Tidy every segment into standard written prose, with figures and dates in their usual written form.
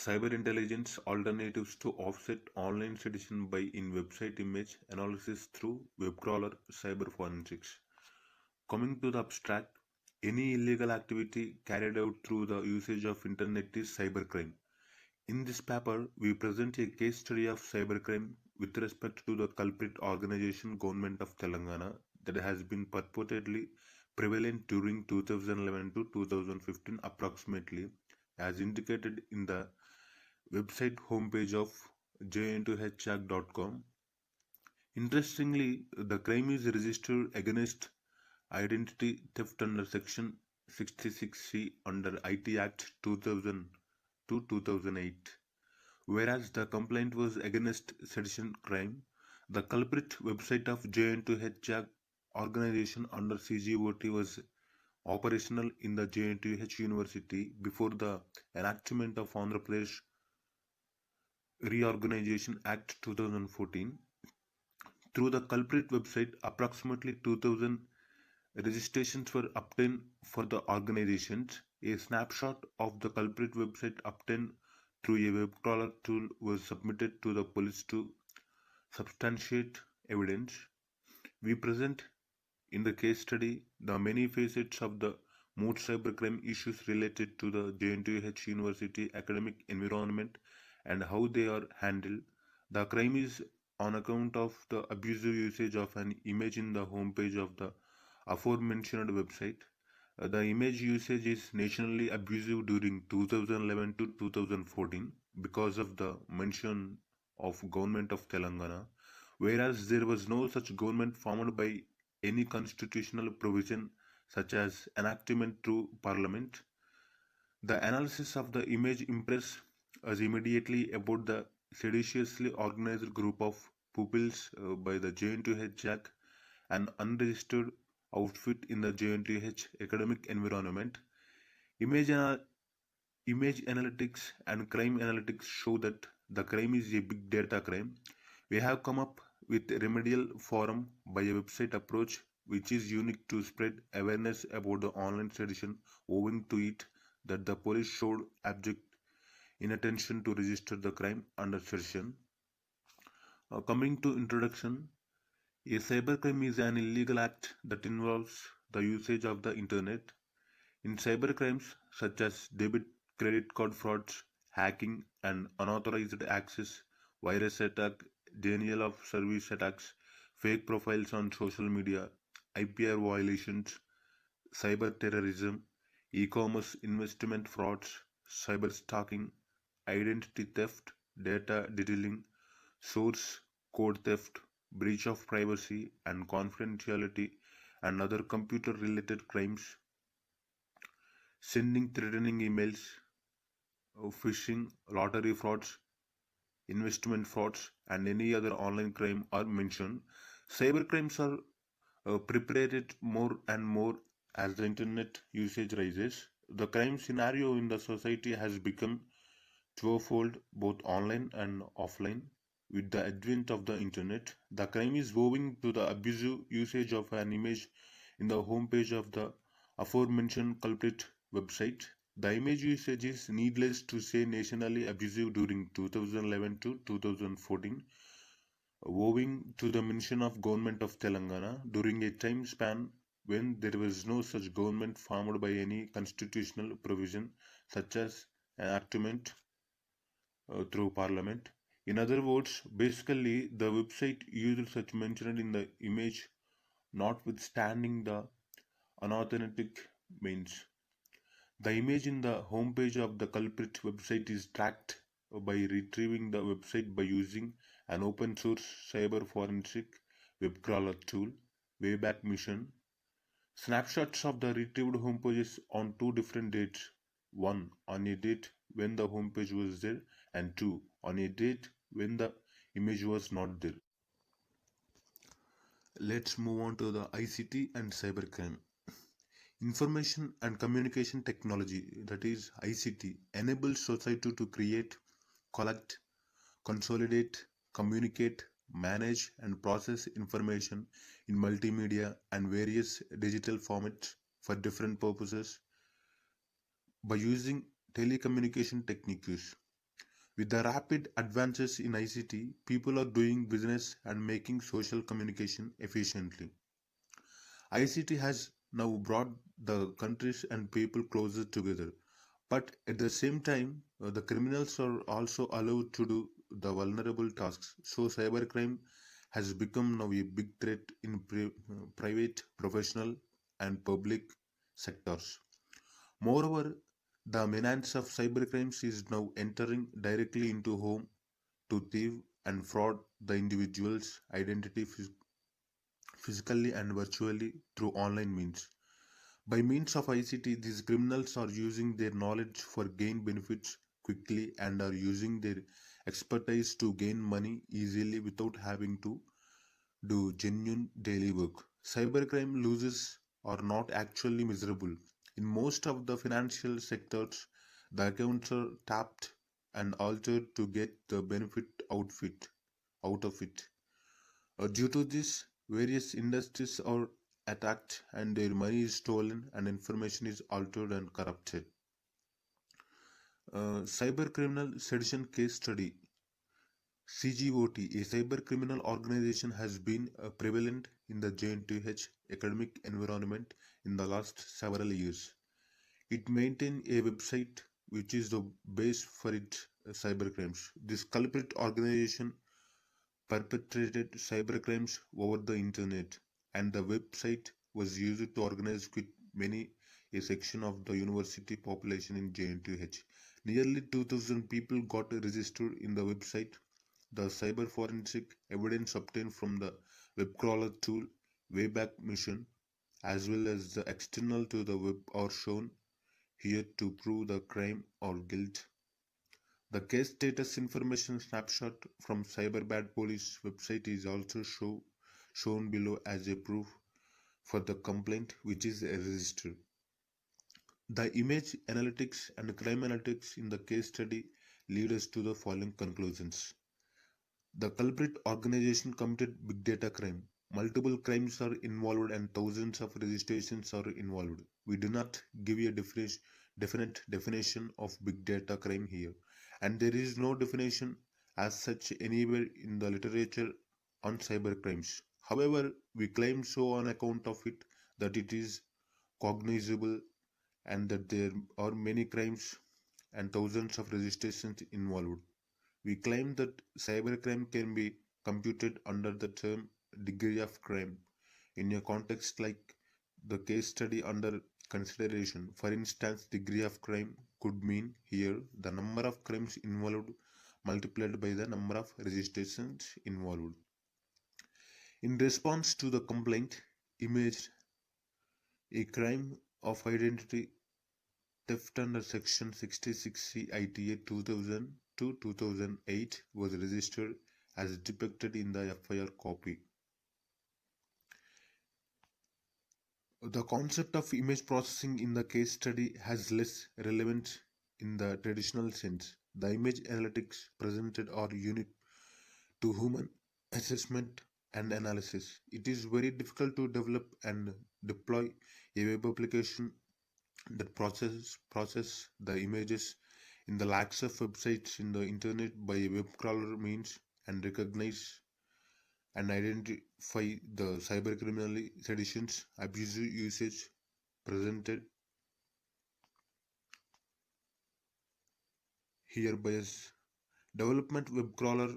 Cyber intelligence alternatives to offset online sedition by in website image analysis through web crawler cyber forensics. Coming to the abstract, any illegal activity carried out through the usage of internet is cybercrime. In this paper, we present a case study of cybercrime with respect to the culprit organization Government of Telangana that has been purportedly prevalent during 2011 to 2015 approximately, as indicated in the website homepage of j2hhack.com. Interestingly, the crime is registered against identity theft under Section 66C under IT Act 2000 to 2008. Whereas the complaint was against sedition crime, the culprit website of J2H organization under CGOT was operational in the J2H University before the enactment of Andhra Pradesh Reorganization Act 2014. Through the culprit website, approximately 2000 registrations were obtained for the organizations. A snapshot of the culprit website obtained through a web crawler tool was submitted to the police to substantiate evidence. We present in the case study the many facets of the most cybercrime issues related to the JNTH University academic environment and how they are handled. The crime is on account of the abusive usage of an image in the homepage of the aforementioned website. The image usage is nationally abusive during 2011 to 2014 because of the mention of Government of Telangana, whereas there was no such government formed by any constitutional provision such as enactment through Parliament. The analysis of the image impressed us immediately about the seditiously organized group of pupils by the JNTH Jack, an unregistered outfit in the JNTH academic environment. Image, image analytics and crime analytics show that the crime is a big data crime. We have come up with a remedial forum by a website approach which is unique to spread awareness about the online sedition, owing to it that the police showed abject inattention to register the crime under sedition. Coming to introduction, a cybercrime is an illegal act that involves the usage of the internet. In cybercrimes such as debit credit card frauds, hacking and unauthorized access, virus attack, denial of service attacks, fake profiles on social media, IPR violations, cyber terrorism, e-commerce investment frauds, cyber stalking, identity theft, data detailing, source code theft, breach of privacy and confidentiality, and other computer related crimes, sending threatening emails, phishing, lottery frauds, investment frauds, and any other online crime are mentioned. Cybercrimes are perpetrated more and more as the internet usage rises. The crime scenario in the society has become twofold, both online and offline. With the advent of the internet, the crime is owing to the abusive usage of an image in the homepage of the aforementioned culprit website. The image usage is needless to say nationally abusive during 2011 to 2014, owing to the mention of Government of Telangana during a time span when there was no such government formed by any constitutional provision such as enactment through Parliament. In other words, basically, the website used such mentioned in the image, notwithstanding the unauthentic means. The image in the homepage of the culprit website is tracked by retrieving the website by using an open source cyber forensic web crawler tool, Wayback Mission. Snapshots of the retrieved homepages on two different dates. One on a date when the homepage was there, and two on a date when the image was not there. Let's move on to the ICT and cybercrime. Information and communication technology, that is ICT, enables society to create, collect, consolidate, communicate, manage, and process information in multimedia and various digital formats for different purposes by using telecommunication techniques. With the rapid advances in ICT, people are doing business and making social communication efficiently. ICT has now brought the countries and people closer together. But at the same time, the criminals are also allowed to do the vulnerable tasks. So cybercrime has become now a big threat in private, professional, and public sectors. Moreover, the menace of cybercrimes is now entering directly into home to thieve and fraud the individual's identity physically and virtually through online means. By means of ICT, these criminals are using their knowledge for gain benefits quickly and are using their expertise to gain money easily without having to do genuine daily work. Cybercrime losers are not actually miserable. In most of the financial sectors, the accounts are tapped and altered to get the benefit out of it. Due to this, various industries are attacked and their money is stolen and information is altered and corrupted. Cyber Criminal Sedition Case Study CGOT, a cyber criminal organization, has been prevalent in the JNTH academic environment in the last several years. It maintains a website which is the base for its cybercrimes. This culprit organization perpetrated cybercrimes over the internet, and the website was used to organize with many a section of the university population in JNTH. Nearly 2,000 people got registered in the website. The cyber forensic evidence obtained from the web crawler tool Wayback Mission, as well as the external to the web, are shown here to prove the crime or guilt. The case status information snapshot from Cyberbad Police website is also shown below as a proof for the complaint which is registered. The image analytics and crime analytics in the case study lead us to the following conclusions. The culprit organization committed big data crime. Multiple crimes are involved and thousands of registrations are involved. We do not give a definite definition of big data crime here, and there is no definition as such anywhere in the literature on cyber crimes. However, we claim so on account of it that it is cognizable and that there are many crimes and thousands of registrations involved. We claim that cybercrime can be computed under the term degree of crime in a context like the case study under consideration. For instance, degree of crime could mean here the number of crimes involved multiplied by the number of registrations involved. In response to the complaint, imaged a crime of identity theft under Section 66C ITA 2000 to 2008 was registered as depicted in the FIR copy. The concept of image processing in the case study has less relevance in the traditional sense. The image analytics presented are unique to human assessment and analysis. It is very difficult to develop and deploy a web application that process the images in the lakhs of websites in the internet by a web crawler means and recognize and identify the cybercriminal seditions, abusive usage presented here by us. Development web crawler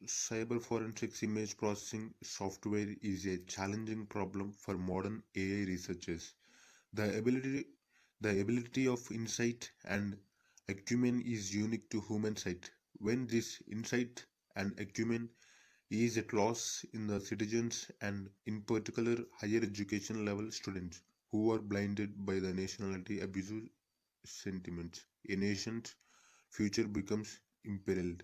cyber forensics image processing software is a challenging problem for modern AI researchers. The ability the ability of insight and acumen is unique to human sight. When this insight and acumen is at loss in the citizens and in particular higher education level students who are blinded by the nationality abusive sentiments, a nation's future becomes imperiled.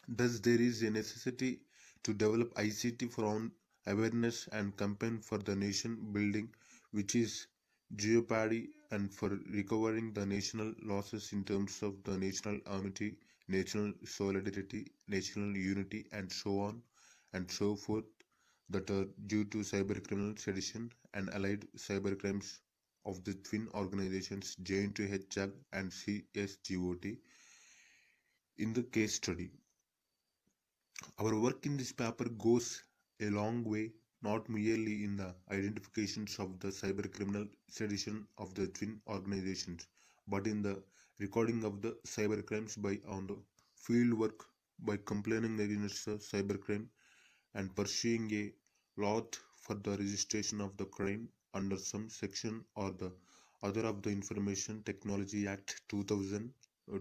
Thus, there is a necessity to develop ICT for awareness and campaign for the nation building, which is jeopardy and for recovering the national losses in terms of the national amity, national solidarity, national unity, and so on and so forth, that are due to cybercriminal sedition and allied cybercrimes of the twin organizations JNTHJAG and CSGOT. in the case study. Our work in this paper goes a long way, not merely in the identifications of the cybercriminal sedition of the twin organizations, but in the recording of the cybercrimes by on the field work by complaining against the cybercrime and pursuing a lot for the registration of the crime under some section or the other of the Information Technology Act 2000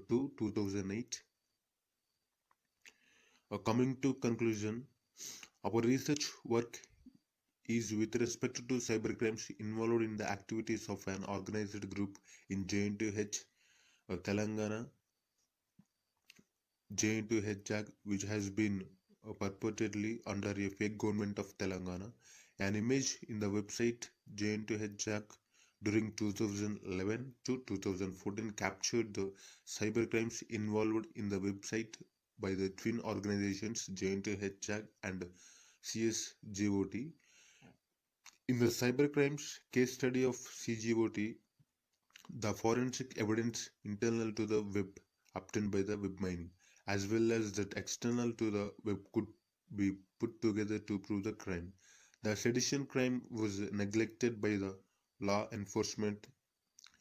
to 2008. Coming to conclusion, our research work is with respect to cybercrimes involved in the activities of an organized group in J&H, Telangana, J&H, which has been perpetually under a fake government of Telangana. An image in the website J&H during 2011 to 2014 captured the cybercrimes involved in the website by the twin organizations J&H and CSGOT. In the cybercrimes case study of CGOT, the forensic evidence internal to the web obtained by the web mining, as well as that external to the web, could be put together to prove the crime. The sedition crime was neglected by the law enforcement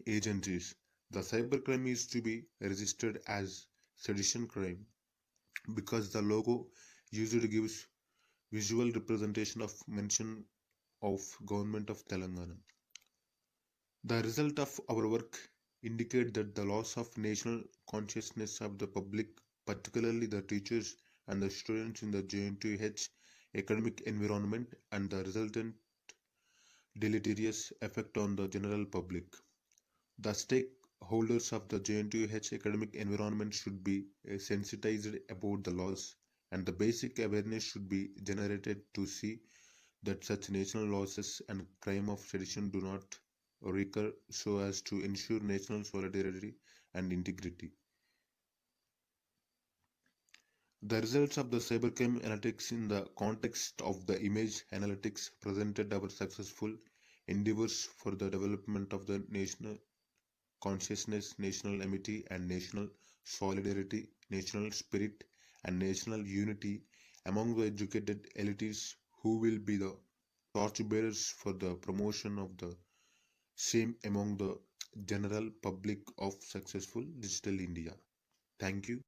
agencies. The cybercrime is to be registered as sedition crime because the logo used gives visual representation of mention of government of Telangana. The result of our work indicate that the loss of national consciousness of the public, particularly the teachers and the students in the J&H academic environment, and the resultant deleterious effect on the general public. The stakeholders of the J&H academic environment should be sensitized about the laws, and the basic awareness should be generated to see that such national losses and crime of sedition do not recur, so as to ensure national solidarity and integrity. The results of the cybercrime analytics in the context of the image analytics presented our successful endeavors for the development of the national consciousness, national amity, and national solidarity, national spirit, and national unity among the educated elites who will be the torchbearers for the promotion of the same among the general public of successful digital India. Thank you.